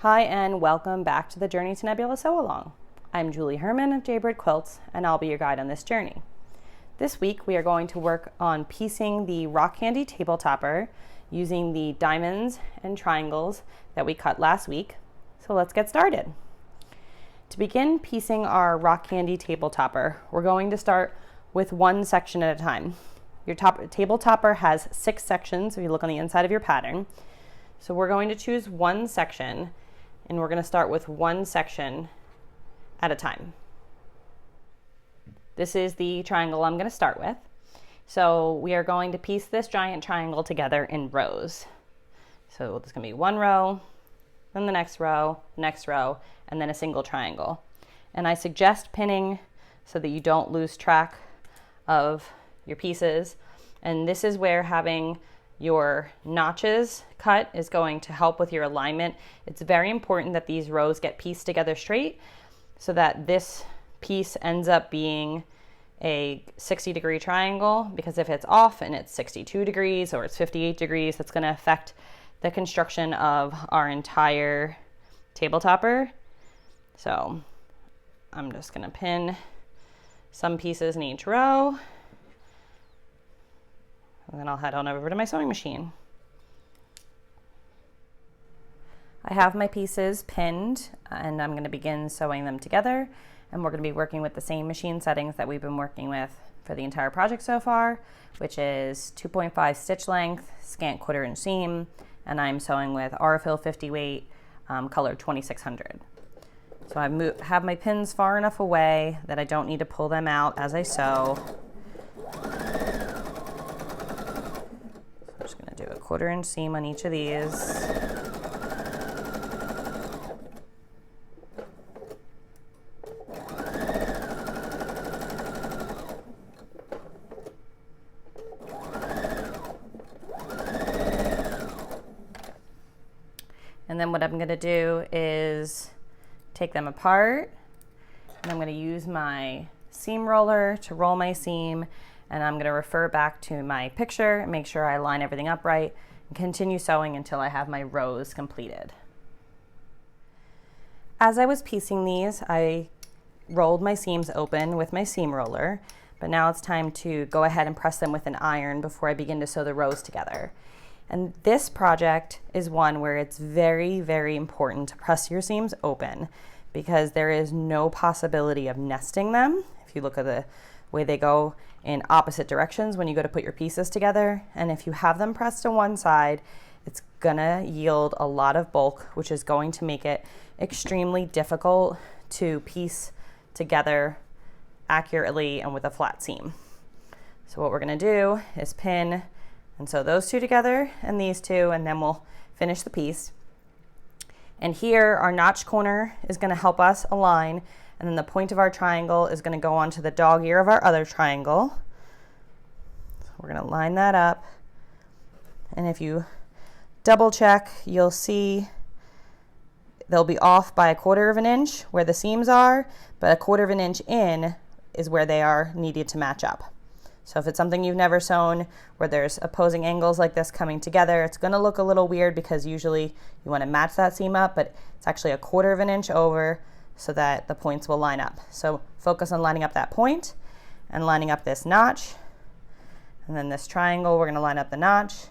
Hi and welcome back to the Journey to Nebula Sew Along. I'm Julie Herman of Jaybird Quilts and I'll be your guide on this journey. This week we are going to work on piecing the rock candy table topper using the diamonds and triangles that we cut last week. So let's get started. To begin piecing our rock candy table topper, we're going to start with one section at a time. Your table topper has 6 sections if you look on the inside of your pattern. So we're going to choose one section and we're going to start with one section at a time. This is the triangle I'm going to start with. So we are going to piece this giant triangle together in rows. So there's going to be one row, then the next row, and then a single triangle. And I suggest pinning so that you don't lose track of your pieces. And this is where having your notches cut is going to help with your alignment. It's very important that these rows get pieced together straight so that this piece ends up being a 60-degree triangle, because if it's off and it's 62 degrees or it's 58 degrees, that's going to affect the construction of our entire table topper. So I'm just going to pin some pieces in each row. And then I'll head on over to my sewing machine. I have my pieces pinned and I'm going to begin sewing them together. And we're going to be working with the same machine settings that we've been working with for the entire project so far, which is 2.5 stitch length, scant 1/4 inch seam, and I'm sewing with Aurifil 50 weight, color 2600. So I have my pins far enough away that I don't need to pull them out as I sew. I'm just going to do a 1/4 inch seam on each of these. And then what I'm going to do is take them apart, and I'm going to use my seam roller to roll my seam, and I'm going to refer back to my picture and make sure I line everything up right and continue sewing until I have my rows completed. As I was piecing these, I rolled my seams open with my seam roller, but now it's time to go ahead and press them with an iron before I begin to sew the rows together. And this project is one where it's very, very important to press your seams open, because there is no possibility of nesting them. If you look at the way they go in opposite directions when you go to put your pieces together, and if you have them pressed to one side, it's gonna yield a lot of bulk, which is going to make it extremely difficult to piece together accurately and with a flat seam. So what we're gonna do is pin and sew those two together and these two, and then we'll finish the piece. And here our notch corner is going to help us align, and then the point of our triangle is going to go onto the dog ear of our other triangle. So we're going to line that up, and if you double check, you'll see they'll be off by 1/4 inch where the seams are, but 1/4 inch in is where they are needed to match up. So if it's something you've never sewn where there's opposing angles like this coming together, it's going to look a little weird, because usually you want to match that seam up, but it's actually 1/4 inch over so that the points will line up. So focus on lining up that point and lining up this notch. And then this triangle, we're going to line up the notch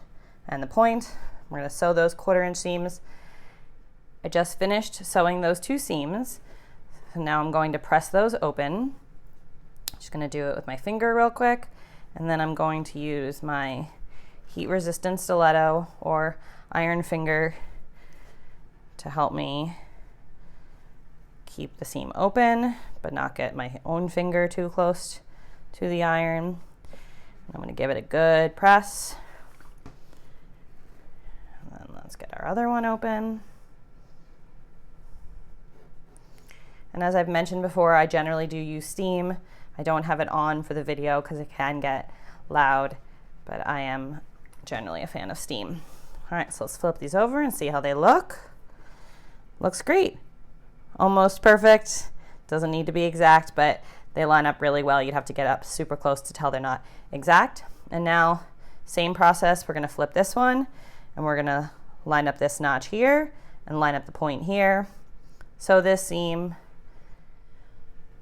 and the point. We're going to sew those 1/4 inch seams. I just finished sewing those 2 seams. So now I'm going to press those open. Just going to do it with my finger real quick. And then I'm going to use my heat resistant stiletto or iron finger to help me keep the seam open, but not get my own finger too close to the iron. I'm going to give it a good press. And then let's get our other one open. And as I've mentioned before, I generally do use steam. I don't have it on for the video because it can get loud, but I am generally a fan of steam. All right, so let's flip these over and see how they look. Looks great. Almost perfect. Doesn't need to be exact, but they line up really well. You'd have to get up super close to tell they're not exact. And now, same process, we're gonna flip this one and we're gonna line up this notch here and line up the point here. Sew this seam.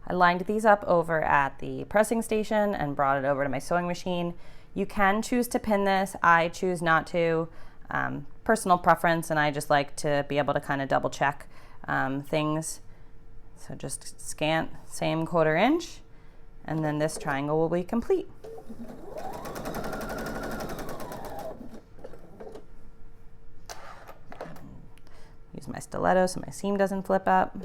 I lined these up over at the pressing station and brought it over to my sewing machine. You can choose to pin this. I choose not to. Personal preference, and I just like to be able to kind of double check things. So just scan, same 1/4 inch, and then this triangle will be complete. Use my stiletto so my seam doesn't flip up.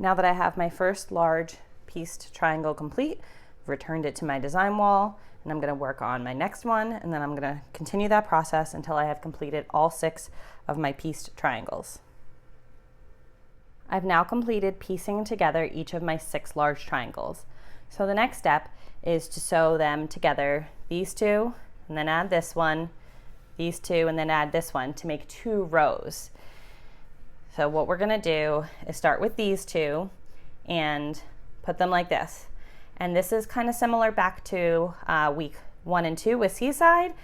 Now that I have my first large pieced triangle complete, I've returned it to my design wall, and I'm going to work on my next one, and then I'm going to continue that process until I have completed all 6 of my pieced triangles. I've now completed piecing together each of my 6 large triangles. So the next step is to sew them together, these 2, and then add this one, these 2, and then add this one to make 2 rows. So what we're gonna do is start with these 2 and put them like this. And this is kind of similar back to week 1 and 2 with Seaside,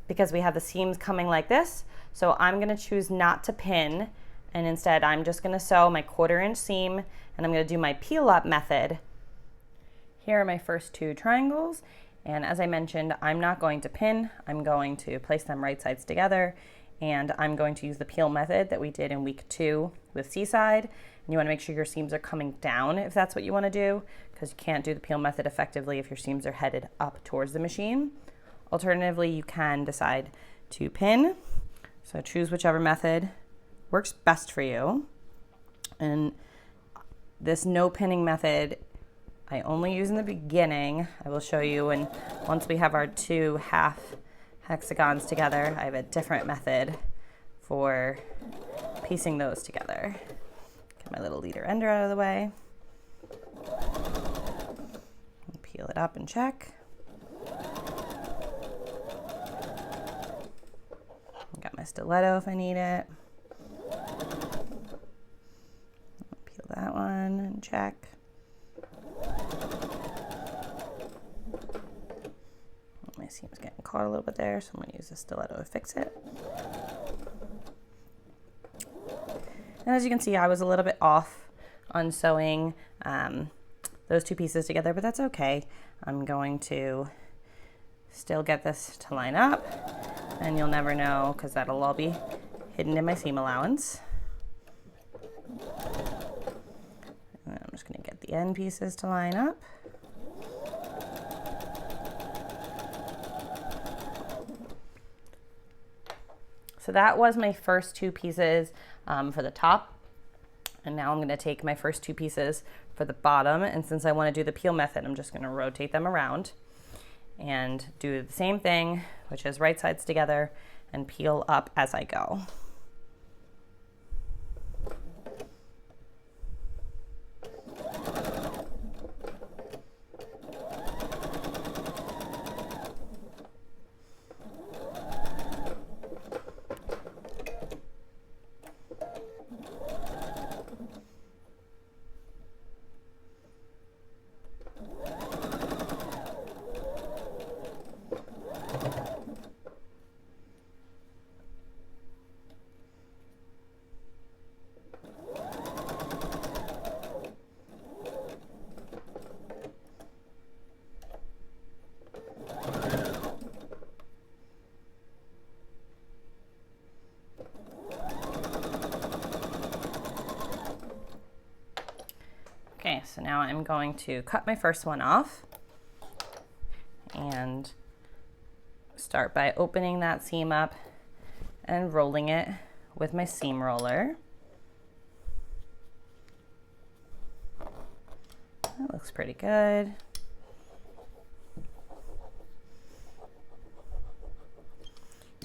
because we have the seams coming like this. So I'm gonna choose not to pin, and instead I'm just gonna sew my 1/4 inch seam, and I'm gonna do my peel up method. Here are my first 2 triangles, and as I mentioned, I'm not going to pin. I'm going to place them right sides together, and I'm going to use the peel method that we did in week 2 with Seaside. And you wanna make sure your seams are coming down if that's what you wanna do, because you can't do the peel method effectively if your seams are headed up towards the machine. Alternatively, you can decide to pin. So choose whichever method works best for you. And this no pinning method, I only use in the beginning. I will show you, and once we have our 2 half hexagons together, I have a different method for piecing those together. Get my little leader ender out of the way. Peel it up and check. Got my stiletto if I need it. Peel that one and check. My seam's getting caught a little bit there, so I'm going to use the stiletto to fix it. And as you can see, I was a little bit off on sewing those 2 pieces together, but that's okay. I'm going to still get this to line up, and you'll never know because that'll all be hidden in my seam allowance. And I'm just going to get the end pieces to line up. So that was my first 2 pieces for the top. And now I'm going to take my first 2 pieces for the bottom. And since I want to do the peel method, I'm just going to rotate them around and do the same thing, which is right sides together and peel up as I go. Okay, so now I'm going to cut my first one off and start by opening that seam up and rolling it with my seam roller. That looks pretty good.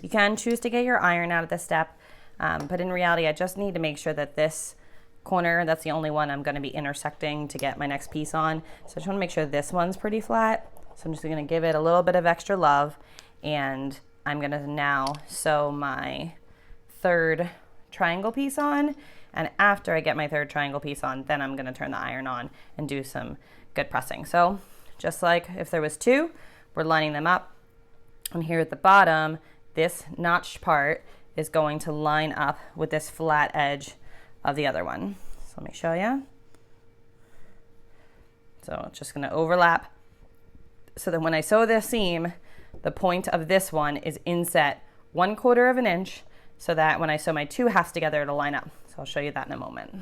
You can choose to get your iron out of this step, but in reality, I just need to make sure that this corner, that's the only one I'm going to be intersecting to get my next piece on. So I just want to make sure this one's pretty flat. So I'm just going to give it a little bit of extra love, and I'm going to now sew my 3rd triangle piece on. And after I get my 3rd triangle piece on, then I'm going to turn the iron on and do some good pressing. So just like if there was 2, we're lining them up And here at the bottom, this notched part is going to line up with this flat edge of the other one. So let me show you. So it's just going to overlap. So that when I sew this seam, the point of this one is inset 1/4 of an inch, so that when I sew my 2 halves together, it'll line up. So I'll show you that in a moment.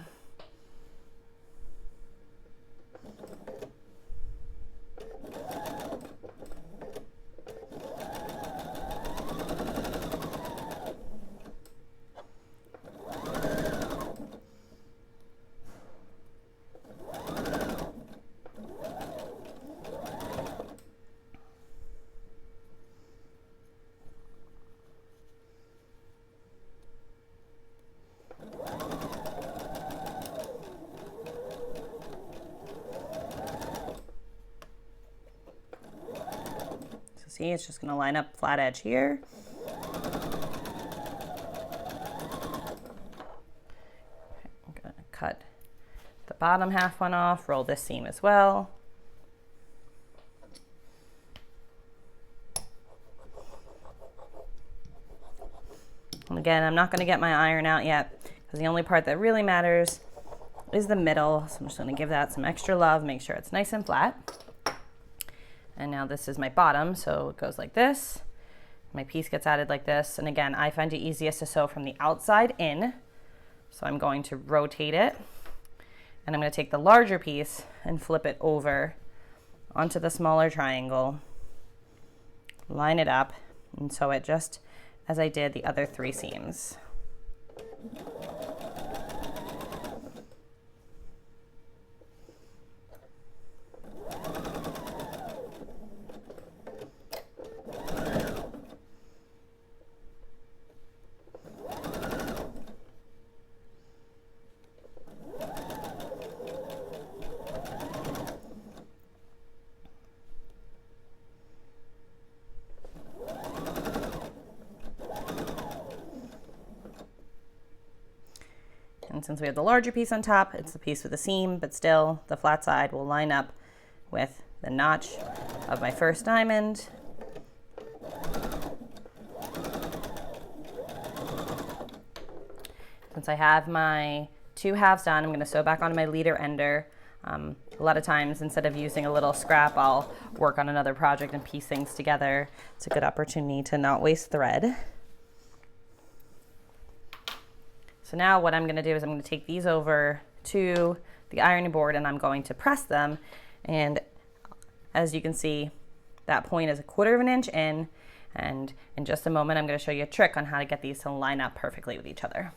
See, it's just going to line up flat edge here. I'm going to cut the bottom half one off, roll this seam as well. And again, I'm not going to get my iron out yet because the only part that really matters is the middle. So I'm just going to give that some extra love, make sure it's nice and flat. And now this is my bottom, so it goes like this. My piece gets added like this. And again, I find it easiest to sew from the outside in. So I'm going to rotate it. And I'm going to take the larger piece and flip it over onto the smaller triangle. Line it up and sew it just as I did the other 3 seams. And since we have the larger piece on top, it's the piece with the seam, but still the flat side will line up with the notch of my first diamond. Since I have my 2 halves done, I'm going to sew back onto my leader ender. A lot of times, instead of using a little scrap, I'll work on another project and piece things together. It's a good opportunity to not waste thread. So now what I'm going to do is I'm going to take these over to the ironing board and I'm going to press them. And as you can see, that point is 1/4 of an inch in. And in just a moment, I'm going to show you a trick on how to get these to line up perfectly with each other.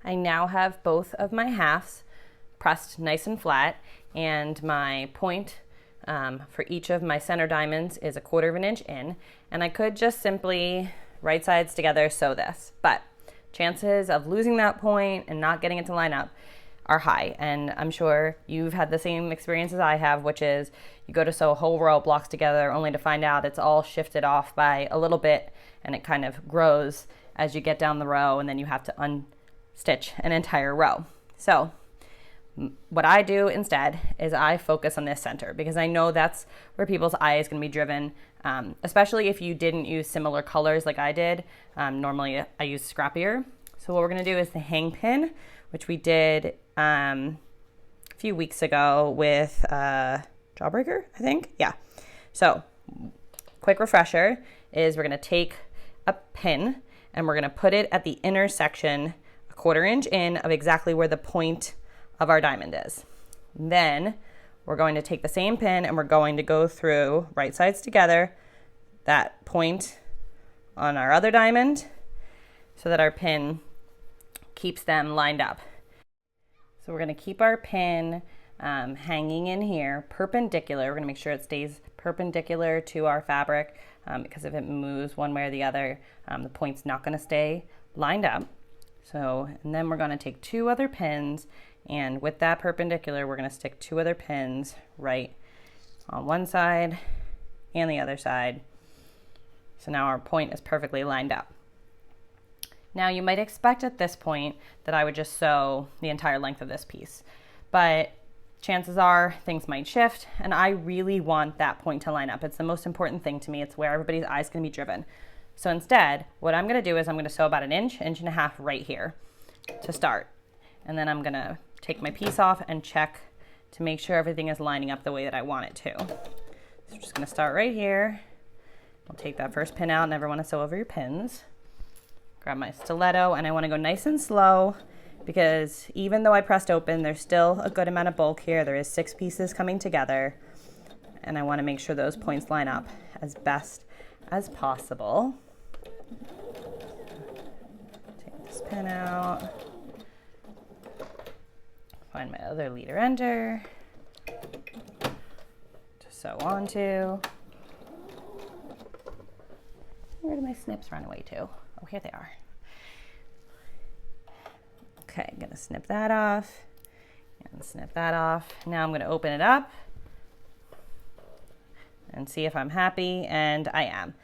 I now have both of my halves pressed nice and flat, and my point for each of my center diamonds is 1/4 of an inch in. And I could just simply right sides together sew this, but chances of losing that point and not getting it to line up are high. And I'm sure you've had the same experience as I have, which is you go to sew a whole row of blocks together only to find out it's all shifted off by a little bit, and it kind of grows as you get down the row, and then you have to unstitch an entire row. So what I do instead is I focus on this center, because I know that's where people's eye is going to be driven, especially if you didn't use similar colors like I did. Normally I use scrappier. So what we're going to do is the hang pin, which we did a few weeks ago with Jawbreaker, I think. Yeah. So quick refresher is we're going to take a pin and we're going to put it at the intersection 1/4 inch in of exactly where the point of our diamond is. Then we're going to take the same pin and we're going to go through right sides together that point on our other diamond so that our pin keeps them lined up. So we're going to keep our pin hanging in here perpendicular. We're going to make sure it stays perpendicular to our fabric because if it moves one way or the other, the point's not going to stay lined up. So, and then we're going to take 2 other pins, and with that perpendicular, we're going to stick 2 other pins right on one side and the other side. So now our point is perfectly lined up. Now you might expect at this point that I would just sew the entire length of this piece, but chances are things might shift, and I really want that point to line up. It's the most important thing to me. It's where everybody's eyes can be driven. So instead, what I'm gonna do is I'm gonna sew about an inch, inch and a half right here to start. And then I'm gonna take my piece off and check to make sure everything is lining up the way that I want it to. So I'm just gonna start right here. I'll take that first pin out. Never wanna sew over your pins. Grab my stiletto, and I wanna go nice and slow, because even though I pressed open, there's still a good amount of bulk here. There is 6 pieces coming together, and I wanna make sure those points line up as best as possible. Take this pin out. Find my other leader ender to sew onto. Where do my snips run away to? Oh, here they are. Okay, I'm gonna snip that off and snip that off. Now I'm gonna open it up and see if I'm happy, and I am.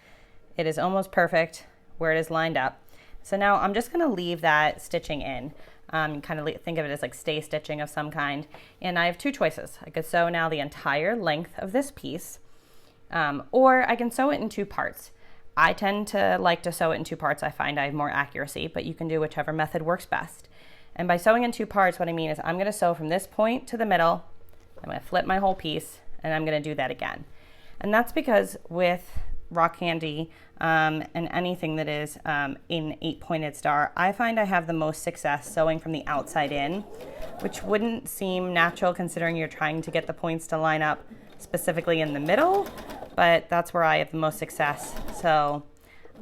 It is almost perfect where it is lined up. So now I'm just gonna leave that stitching in. Kind of think of it as like stay stitching of some kind. And I have 2 choices. I could sew now the entire length of this piece, or I can sew it in 2 parts. I tend to like to sew it in 2 parts. I find I have more accuracy, but you can do whichever method works best. And by sewing in 2 parts, what I mean is I'm gonna sew from this point to the middle. I'm gonna flip my whole piece, and I'm gonna do that again. And that's because with rock candy and anything that is in 8-pointed star, I find I have the most success sewing from the outside in, which wouldn't seem natural considering you're trying to get the points to line up specifically in the middle, but that's where I have the most success. So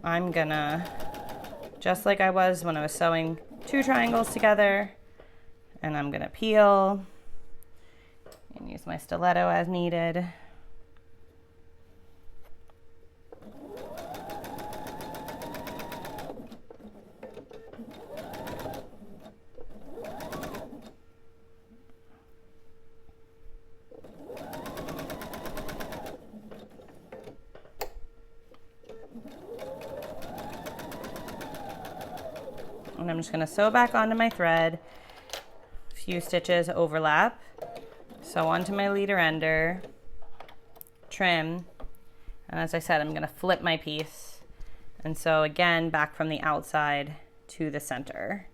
I'm gonna, just like I was when I was sewing 2 triangles together, and I'm gonna peel and use my stiletto as needed. And I'm just gonna sew back onto my thread, a few stitches overlap, sew onto my leader ender, trim, and as I said, I'm gonna flip my piece and sew again back from the outside to the center.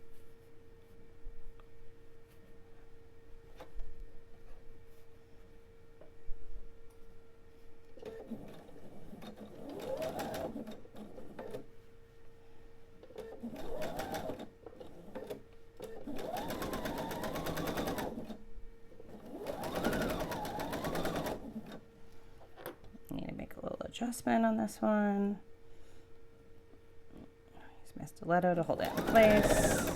Adjustment on this one. Use my stiletto to hold it in place.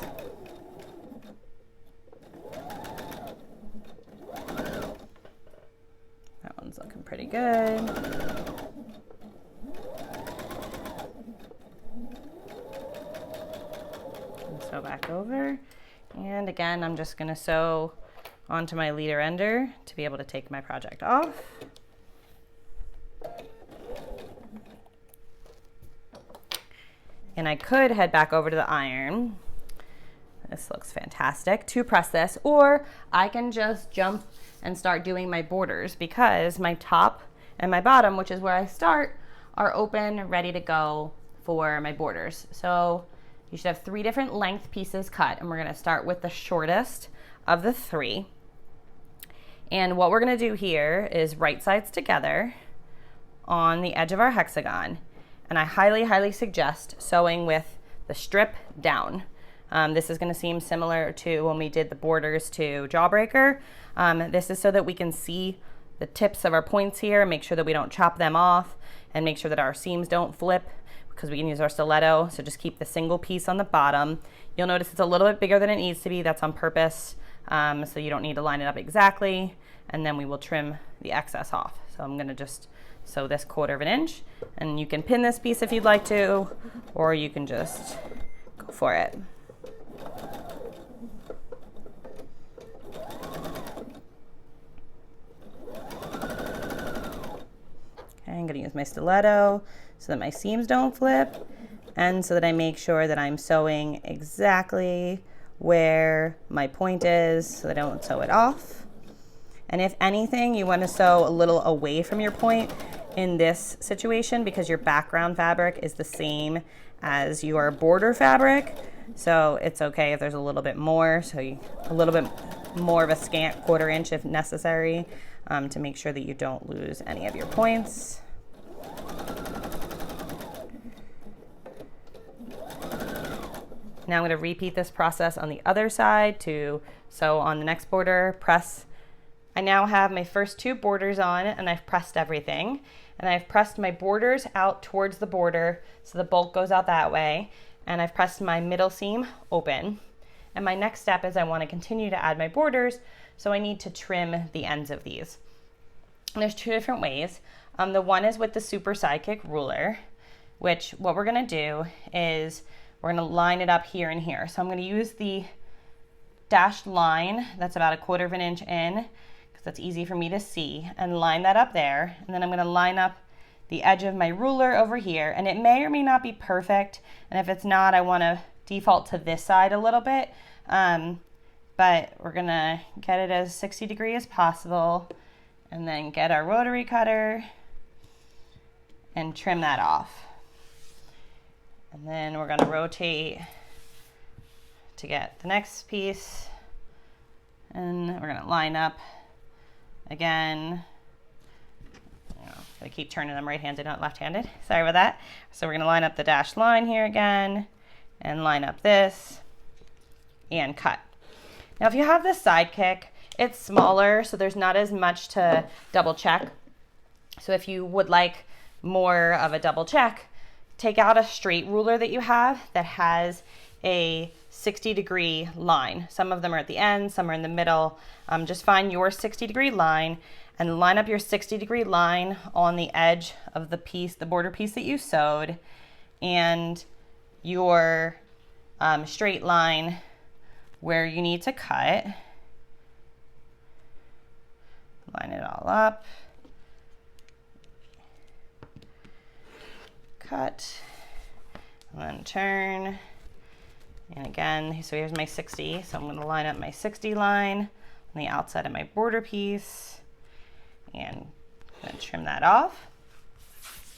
That one's looking pretty good. And sew back over. And again, I'm just going to sew onto my leader ender to be able to take my project off. And I could head back over to the iron. This looks fantastic to press this, or I can just jump and start doing my borders, because my top and my bottom, which is where I start, are open, ready to go for my borders. So you should have 3 different length pieces cut, and we're gonna start with the shortest of the 3. And what we're gonna do here is right sides together on the edge of our hexagon. And I highly, highly suggest sewing with the strip down. This is gonna seem similar to when we did the borders to Jawbreaker. This is so that we can see the tips of our points here, make sure that we don't chop them off, and make sure that our seams don't flip, because we can use our stiletto. So just keep the single piece on the bottom. You'll notice it's a little bit bigger than it needs to be. That's on purpose, so you don't need to line it up exactly. And then we will trim the excess off. So I'm gonna just sew this 1/4 of an inch, and you can pin this piece if you'd like to, or you can just go for it. Okay, I'm gonna use my stiletto so that my seams don't flip, and so that I make sure that I'm sewing exactly where my point is so that I don't sew it off. And if anything, you want to sew a little away from your point in this situation because your background fabric is the same as your border fabric. So it's okay if there's a little bit more, a little bit more of a scant 1/4 inch if necessary, to make sure that you don't lose any of your points. Now I'm going to repeat this process on the other side to sew on the next border, press. I now have my first 2 borders on and I've pressed everything. And I've pressed my borders out towards the border so the bulk goes out that way. And I've pressed my middle seam open. And my next step is I want to continue to add my borders, so I need to trim the ends of these. And there's 2 different ways. The one is with the Super Sidekick ruler, which what we're going to do is we're going to line it up here and here. So I'm going to use the dashed line that's about 1/4 inch in, because that's easy for me to see, and line that up there. And then I'm going to line up the edge of my ruler over here, and it may or may not be perfect. And if it's not, I want to default to this side a little bit. But we're going to get it as 60 degrees as possible, and then get our rotary cutter and trim that off. And then we're going to rotate to get the next piece, and we're going to line up again. I keep turning them right-handed, not left-handed. Sorry about that. So we're going to line up the dashed line here again, and line up this, and cut. Now if you have this Sidekick, it's smaller, so there's not as much to double check. So if you would like more of a double check, take out a straight ruler that you have that has a 60-degree line. Some of them are at the end, some are in the middle. Just find your 60-degree line and line up your 60-degree line on the edge of the piece, the border piece that you sewed, and your straight line where you need to cut. Line it all up. Cut, and then turn. And again, so here's my 60. So I'm going to line up my 60 line on the outside of my border piece, and I'm going to trim that off.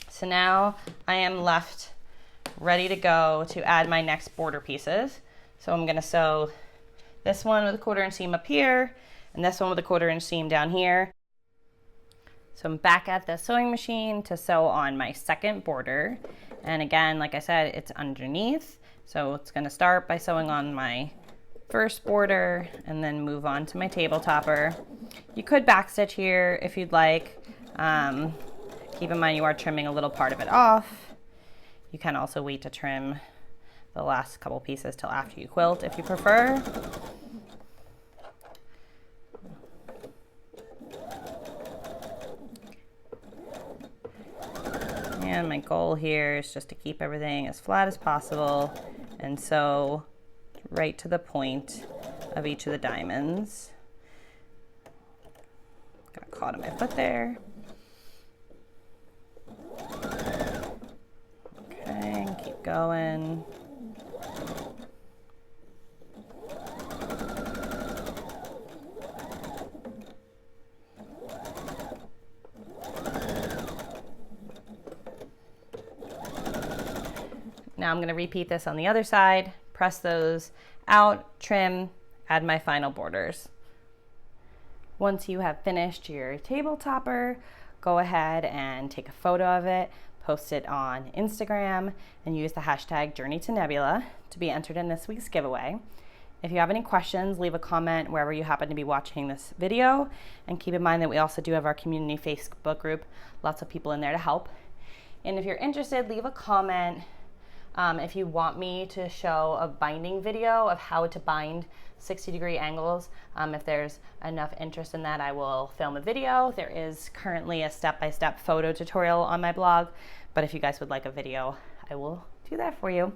So now I am left ready to go to add my next border pieces. So I'm going to sew this one with a 1/4 inch seam up here, and this one with a 1/4 inch seam down here. So I'm back at the sewing machine to sew on my second border. And again, like I said, it's underneath. So it's going to start by sewing on my first border and then move on to my table topper. You could backstitch here if you'd like. Keep in mind you are trimming a little part of it off. You can also wait to trim the last couple pieces till after you quilt if you prefer. And my goal here is just to keep everything as flat as possible and sew right to the point of each of the diamonds. Got caught in my foot there. Okay, and keep going. Now I'm going to repeat this on the other side, press those out, trim, add my final borders. Once you have finished your table topper, go ahead and take a photo of it, post it on Instagram, and use the hashtag #JourneyToNebula to be entered in this week's giveaway. If you have any questions, leave a comment wherever you happen to be watching this video, and keep in mind that we also do have our community Facebook group, lots of people in there to help. And if you're interested, leave a comment if you want me to show a binding video of how to bind 60-degree angles. If there's enough interest in that, I will film a video. There is currently a step-by-step photo tutorial on my blog, but if you guys would like a video, I will do that for you.